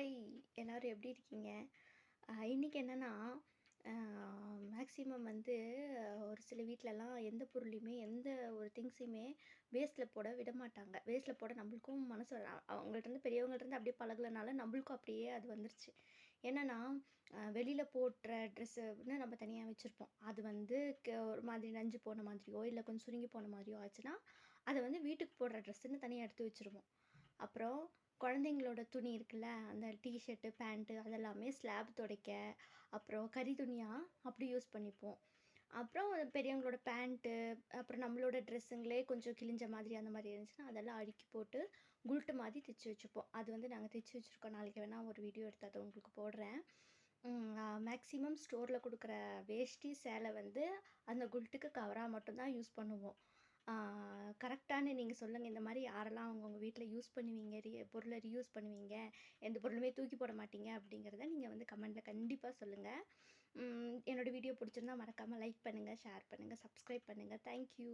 Hi! எல்லாரும் எப்படி இருக்கீங்க? இன்னைக்கு என்னன்னா, அ மேக்ஸிமம் வந்து ஒரு சில வீட்லலாம் எந்த பொருளையுமே, எந்த ஒரு திங்ஸையுமே வேஸ்ட்ல போட விடமாட்டாங்க. வேஸ்ட்ல போட நம்மளுக்கும் மனசு வர அவங்கள்ட்டருந்து பெரியவங்கள்ட்டருந்து அப்படியே பழகுனனால நம்மளுக்கும் அப்படியே அது வந்துருச்சு. என்னன்னா, வெளியில போட்ற ட்ரெஸ்ஸுன்னு நம்ம தனியா வச்சிருப்போம். அது வந்து ஒரு மாதிரி நஞ்சு போன மாதிரியோ, இல்ல கொஞ்சம் சுருங்கி போன மாதிரியோ ஆச்சுன்னா, அத வந்து வீட்டுக்கு போடுற ட்ரெஸ்ஸுன்னு தனியா எடுத்து வச்சுருவோம். அப்புறம் குழந்தைங்களோட துணி இருக்குல்ல, அந்த டீ ஷர்ட்டு, பேண்ட்டு அதெல்லாமே ஸ்லாப் துடைக்க, அப்புறம் கரி துணியா அப்படி யூஸ் பண்ணிப்போம். அப்புறம் பெரியவங்களோட பேண்ட்டு, அப்புறம் நம்மளோட ட்ரெஸ்ஸுங்களே கொஞ்சம் கிழிஞ்ச மாதிரி அந்த மாரி இருந்துச்சுன்னா, அதெல்லாம் அடுக்கி போட்டு குல்ட்டு மாதிரி தச்சு வச்சுப்போம். அது வந்து நாங்க தச்சு வச்சுருக்கோம். நாளைக்கு வேணா ஒரு வீடியோ எடுத்து அத உங்களுக்கு போடுறேன். மேக்ஸிமம் ஸ்டோர்ல குடுக்குற வேஷ்டி, சேலை வந்து அந்த குல்ட்டுக்கு கவரா மட்டும் தான் யூஸ் பண்ணுவோம். ஆ கரெக்ட்டான நீங்க சொல்லுங்க. இந்த மாரி யாரெல்லாம் அவங்கவங்க வீட்ல யூஸ் பண்ணுவீங்க? பொருள ரீயூஸ் பண்ணுவீங்க? எந்த பொருளுமே தூக்கி போட மாட்டீங்க அப்படிங்கிறத நீங்க வந்து கமெண்ட்ல கண்டிப்பா சொல்லுங்க. என்னோட வீடியோ புடிச்சிருந்தா மறக்காம லைக் பண்ணுங்க, ஷேர் பண்ணுங்க, சப்ஸ்கிரைப் பண்ணுங்க. Thank you.